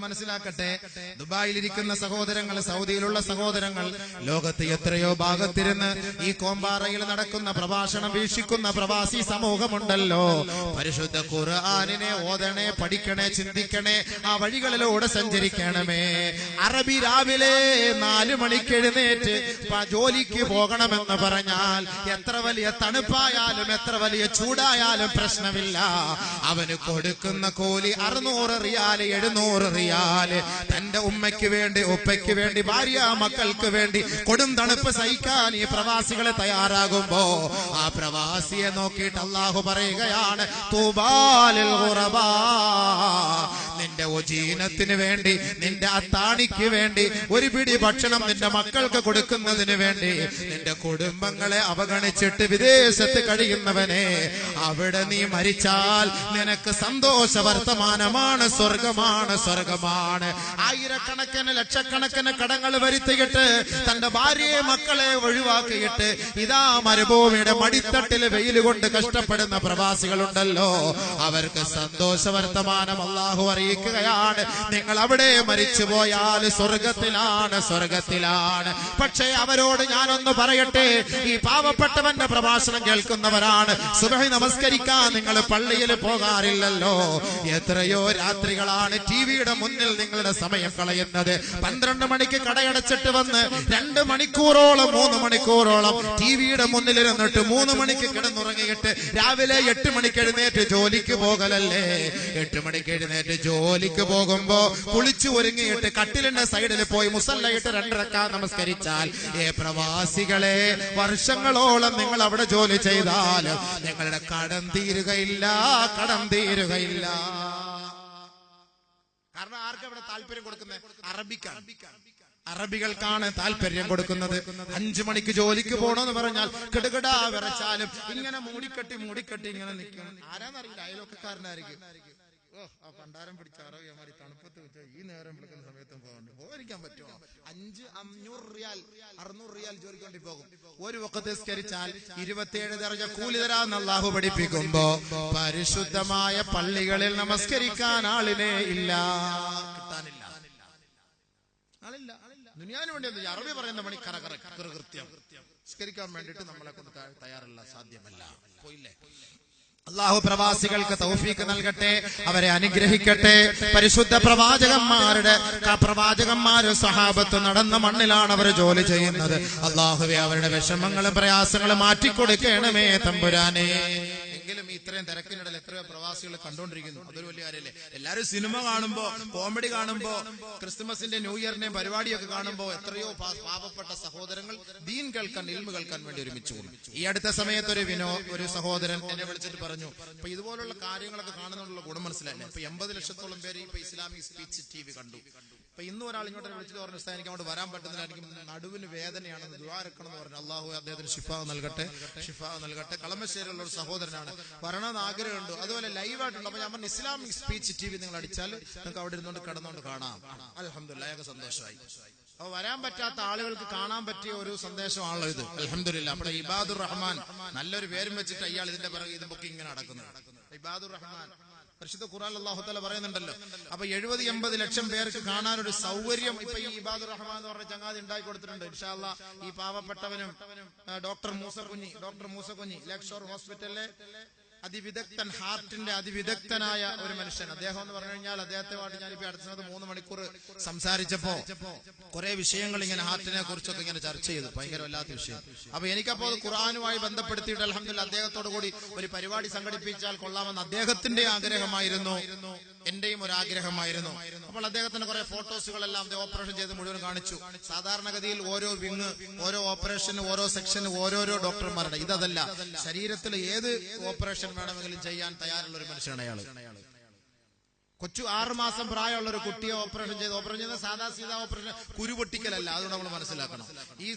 മനസ്സിലാക്കട്ടെ. ദുബായിലിരിക്കുന്ന സഹോദരങ്ങൾ, സൗദിയിലുള്ള സഹോദരങ്ങൾ, ലോകത്ത് എത്രയോ ഭാഗത്തിരുന്ന് ഈ കോമ്പാറയിൽ നടക്കുന്ന പ്രഭാഷണം വീക്ഷിക്കുന്ന പ്രവാസി സമൂഹമുണ്ടല്ലോ. പരിശുദ്ധ ഖുർആനിനെ ഓതണേ, പഠിക്കണേ, ചിന്തിക്കണേ, ആ വഴികളിലൂടെ സഞ്ചരിക്കണമേ. അറബി രാവിലെ 4 മണിക്ക് എഴുന്നേറ്റ് ജോലിക്ക് പോകണമെന്ന് പറഞ്ഞാൽ എത്ര വലിയ തണുപ്പായാലും എത്ര വലിയ ചൂടായാലും പ്രശ്നമില്ല. അവന് കൊടുക്കുന്ന കൂലി 600 റിയാല് 700 റിയാല്. തന്റെ ഉമ്മയ്ക്ക് വേണ്ടി, ഉപ്പയ്ക്ക് വേണ്ടി, ഭാര്യ മക്കൾക്ക് വേണ്ടി കൊടും തണുപ്പ് സഹിക്കാൻ ഈ പ്രവാസികളെ തയ്യാറാകുമ്പോ ആ പ്രവാസിയെ നോക്കിയിട്ട് അല്ലാഹു പറയുകയാണ്, തൂബാലിൽ ഖുറബാ, നിന്റെ ഉജീനത്തിന് വേണ്ടി, നിന്റെ അത്താണിക്ക് വേണ്ടി, ഒരു പിടി ഭക്ഷണം നിന്റെ മക്കൾക്ക് കൊടുക്കുന്നതിന് വേണ്ടി നിന്റെ കുടുംബങ്ങളെ അവഗണിച്ചിട്ട് വിദേശത്ത് കഴിയുന്നവനെ, അവിടെ നീ മരിച്ചാൽ നിനക്ക് സന്തോഷ വർത്തമാനമാണ്, സ്വർഗമാണ്, സ്വർഗമാണ്. ആയിരക്കണക്കിന് ലക്ഷക്കണക്കിന് കടങ്ങൾ വരുത്തിയിട്ട് തന്റെ ഭാര്യയെ മക്കളെ ഒഴിവാക്കിയിട്ട് ഇതാ മരുഭൂമിയുടെ മടിത്തട്ടിൽ വെയിൽ കൊണ്ട് കഷ്ടപ്പെടുന്ന പ്രവാസികളുണ്ടല്ലോ, അവർക്ക് സന്തോഷ വർത്തമാനം അല്ലാഹു അറിയിക്കുകയാണ്, നിങ്ങൾ അവിടെ മരിച്ചു പോയാൽ സ്വർഗത്തിലാണ്, സ്വർഗത്തിലാണ്. പക്ഷേ അവരോട് ഞാനൊന്ന് പറയട്ടെ, ഈ പാവപ്പെട്ടവന്റെ പ്രഭാഷണം കേൾക്കുന്നവരാണ്. സുബഹി നമസ്കരിക്കാൻ നിങ്ങൾ പള്ളിയിൽ പോകാറില്ലല്ലോ. എത്രയോ രാത്രികളാണ് ടിവിയുടെ മുന്നിൽ നിങ്ങളുടെ സമയം കളയുന്നത്. 12 മണിക്ക് കടയടച്ചിട്ട് വന്ന് 2 മണിക്കൂറോളം 3 മണിക്കൂറോളം ടിവിയുടെ മുന്നിൽ ഇരുന്നിട്ട് 3 മണിക്ക് കിടന്നുറങ്ങിയിട്ട് രാവിലെ 8 മണിക്ക് എഴുന്നേറ്റ് ജോലിക്ക് പോകലല്ലേ. 8 മണിക്ക് എഴുന്നേറ്റ് ജോലിക്ക് പോകുമ്പോ കുളിച്ചു ഒരുങ്ങിയിട്ട് കട്ടിലിന്റെ സൈഡിൽ പോയി മുസല്ലയിട്ട് 2 റക്അത്ത് നമസ്കരിച്ചാൽ, പ്രവാസികളെ, വർഷങ്ങളോളം നിങ്ങൾ അവിടെ ജോലി ചെയ്താൽ നിങ്ങളുടെ കടം തീരുകയില്ല, കടം തീരുകയില്ല. കാരണം ആർക്കും അവിടെ താല്പര്യം കൊടുക്കുന്നത്? അറബികൾക്കാണ് താല്പര്യം കൊടുക്കുന്നത്. 5 മണിക്ക് ജോലിക്ക് പോകണമെന്ന് പറഞ്ഞാൽ കിടുകിടാ വിറച്ചാലും ഇങ്ങനെ മൂടിക്കെട്ടി ഇങ്ങനെ നിൽക്കും. ആരാന്നറിയില്ല, അയൽവക്കക്കാരനായിരിക്കും. ആ പണ്ടാരം പിടിച്ച അറബിയമാരി തണുപ്പത്ത് വെച്ചാൽ ഈ നേരം വിളിക്കുന്ന സമയത്തും പോകാൻ പറ്റുമോ? 500 റിയാൽ 600 റിയാൽ ജോലിക്ക് വേണ്ടി പോകും. ഒരു വഖത്ത് നിസ്കരിച്ചാൽ 27 ദർജ കൂലി തരാന്ന് അല്ലാഹു പഠിപ്പിക്കുമ്പോ പരിശുദ്ധമായ പള്ളികളിൽ നമസ്കരിക്കാൻ ആളിനെ ഇല്ല, കിട്ടാനില്ല, ആളില്ല. ദുനിയാവിന് വേണ്ടി അറബി പറയുന്ന പണി കൃത്യം നിസ്കരിക്കാൻ വേണ്ടിയിട്ട് നമ്മളെ കൊണ്ട് തയ്യാറല്ല, സാധ്യമല്ല. പോയില്ലേ? അല്ലാഹു പ്രവാസികൾക്ക് തൗഫീഖ് നൽകട്ടെ, അവരെ അനുഗ്രഹിക്കട്ടെ. പരിശുദ്ധ പ്രവാചകന്മാര് സ്വഹാബത്ത് നടന്ന മണ്ണിലാണ് അവർ ജോലി ചെയ്യുന്നത്. അല്ലാഹുവേ, അവരുടെ വിഷമങ്ങളും പ്രയാസങ്ങളും മാറ്റിക്കൊടുക്കണമേ തമ്പുരാനെ. എങ്കിലും ഇത്രയും തിരക്കിനിടയിൽ എത്രയോ പ്രവാസികൾ കണ്ടോണ്ടിരിക്കുന്നു, അതൊരു വലിയ കാര്യമല്ലേ. എല്ലാരും സിനിമ കാണുമ്പോ, കോമഡി കാണുമ്പോ, ക്രിസ്തുമസിന്റെ ന്യൂ ഇയറിന്റെയും പരിപാടിയൊക്കെ കാണുമ്പോ എത്രയോ പാവപ്പെട്ട സഹോദരങ്ങൾ ദീൻ കേൾക്കാൻ, ഇൽമു കേൾക്കാൻ വേണ്ടി ഒരുമിച്ച് കൂടും. ഈ അടുത്ത സമയത്ത് ഒരു സഹോദരൻ എന്നെ വിളിച്ചിട്ട് പറഞ്ഞു, ഇപ്പൊ ഇതുപോലുള്ള കാര്യങ്ങളൊക്കെ കാണുന്നതിനുള്ള ഗുണം മനസ്സിലായില്ലേ. ഇപ്പൊ 80 ലക്ഷത്തോളം പേര് ഇപ്പൊ ഇസ്ലാമിക് സ്പീച്ച് TV കണ്ടു. ഇപ്പൊ ഇന്ന് ഒരാൾ ഇങ്ങോട്ട് വിളിച്ചിട്ട് പറഞ്ഞു, എനിക്ക് അങ്ങോട്ട് വരാൻ പറ്റുന്നില്ല, എനിക്ക് നടുവിന് വേദനയാണെന്ന് ദുആ ഇറക്കണം എന്ന് പറഞ്ഞു. അല്ലാഹു അദ്ദേഹത്തിന് ശിഫാ നൽകട്ടെ. കളമശ്ശേരിയുള്ള ഒരു സഹോദരനാണ്, വരണമെന്ന് ആഗ്രഹമുണ്ട്, അതുപോലെ ലൈവായിട്ടുണ്ട്. അപ്പൊ ഞാൻ പറഞ്ഞു, ഇസ്ലാമിക് സ്പീച്ച് TV നിങ്ങൾ അടിച്ചാൽ നിങ്ങൾക്ക് അവിടെ ഇരുന്നോണ്ട് കിടന്നോണ്ട് കാണാം. അൽഹംദുലില്ലാഹ്, അയാൾക്ക് സന്തോഷമായി. അപ്പൊ വരാൻ പറ്റാത്ത ആളുകൾക്ക് കാണാൻ പറ്റിയ ഒരു സന്ദേശമാണല്ലോ ഇത്. അൽഹംദുലില്ലാഹ്. നമ്മുടെ ഇബാദുർ റഹ്മാൻ നല്ലൊരു പേരും വെച്ചിട്ട് അയാൾ ഇതിന്റെ പിറകെ ഇതൊക്കെ ഇങ്ങനെ നടക്കുന്നത്. ഇബാദുർ റഹ്മാൻ പരിശുദ്ധ ഖുർആനിൽ അല്ലാഹു തആല പറയുന്നുണ്ടല്ലോ. അപ്പൊ 70-80 ലക്ഷം പേർക്ക് കാണാനൊരു സൗകര്യം ഇപ്പൊ ഈ ഇബാദുർ റഹ്മാൻ എന്ന് പറഞ്ഞ ചങ്ങാതി ഉണ്ടാക്കി കൊടുത്തിട്ടുണ്ട്. ഇൻഷാ അല്ലാഹ് ഈ പാവപ്പെട്ടവനും ഡോക്ടർ മൂസക്കുഞ്ഞി ലേക്ക് ഷോർ ഹോസ്പിറ്റലിലെ അതിവിദഗ്ധൻ, ഹാർട്ടിന്റെ അതിവിദഗ്ധനായ ഒരു മനുഷ്യൻ. അദ്ദേഹം എന്ന് പറഞ്ഞു കഴിഞ്ഞാൽ അദ്ദേഹത്തെമായിട്ട് ഞാനിപ്പോ അടുത്ത 3 മണിക്കൂർ സംസാരിച്ചപ്പോ കുറെ വിഷയങ്ങൾ ഇങ്ങനെ ഹാർട്ടിനെ കുറിച്ചൊക്കെ ഇങ്ങനെ ചർച്ച ചെയ്തു. ഭയങ്കര വല്ലാത്ത വിഷയം. അപ്പൊ എനിക്കപ്പോ അത് ഖുർആനുമായി ബന്ധപ്പെടുത്തിയിട്ട് അൽഹംദുലില്ലാഹ് അദ്ദേഹത്തോടു കൂടി ഒരു പരിപാടി സംഘടിപ്പിച്ചാൽ കൊള്ളാമെന്ന് അദ്ദേഹത്തിന്റെ ആഗ്രഹമായിരുന്നു, എന്റെയും ഒരു ആഗ്രഹമായിരുന്നു. അപ്പോൾ അദ്ദേഹത്തിന് കുറെ ഫോട്ടോസുകളെല്ലാം ഓപ്പറേഷൻ ചെയ്ത് മുഴുവൻ കാണിച്ചു. സാധാരണഗതിയിൽ ഓരോ വിങ്, ഓരോ ഓപ്പറേഷന്, ഓരോ സെക്ഷന് ഓരോരോ ഡോക്ടർമാരുടെ, ഇതല്ല, ശരീരത്തിൽ ഏത് ഓപ്പറേഷൻ വേണമെങ്കിലും ചെയ്യാൻ തയ്യാറുള്ള ഒരു മനുഷ്യനാണ് അയാള്. കൊച്ചു 6 മാസം പ്രായമുള്ള ഒരു കുട്ടിയെ ഓപ്പറേഷൻ ചെയ്ത സാധാ ഓപ്പറേഷൻ, കുരുപൊട്ടിക്കലല്ല. അതുകൊണ്ട് നമ്മൾ മനസ്സിലാക്കണം. ഈ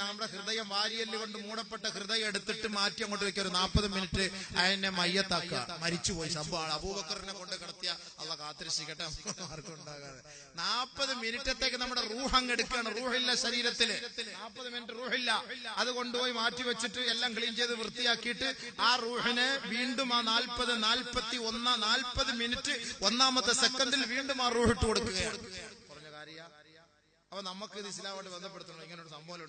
നമ്മുടെ ഹൃദയം, വാരിയല് കൊണ്ട് മൂടപ്പെട്ട ഹൃദയം എടുത്തിട്ട് മാറ്റി അങ്ങോട്ട് വെക്കുക, ഒരു 40 മിനിറ്റ് അതിനെ മയ്യത്താക്കുക, മരിച്ചുപോയി സംഭവമാണ്. അബൂബക്കറിനെ കൊണ്ട് കിടത്തിയ അള്ളാഹ് കാത്തിരക്ഷിക്കട്ടെ, ആർക്കും ഉണ്ടാകാതെ. 40 മിനിറ്റത്തേക്ക് നമ്മുടെ റൂഹ് അങ്ങ് എടുക്കുകയാണ്. റൂഹില്ല ശരീരത്തില്, 40 മിനിറ്റ് റൂഹില്ല. അത് കൊണ്ടുപോയി മാറ്റി വെച്ചിട്ട് എല്ലാം ക്ലീൻ ചെയ്ത് വൃത്തിയാക്കിയിട്ട് ആ റൂഹിനെ വീണ്ടും ആ 40 മിനിറ്റ് ഒന്നാമത്തെ സെക്കൻഡിൽ വീണ്ടും ആ റൂഹ് ഇട്ട് കൊടുക്കുകയാണ്. പറഞ്ഞ കാര്യ. അപ്പൊ നമുക്ക് ഇത് ഇസ്ലാമായിട്ട് ബന്ധപ്പെടുത്തണം. ഇങ്ങനൊരു സംഭവം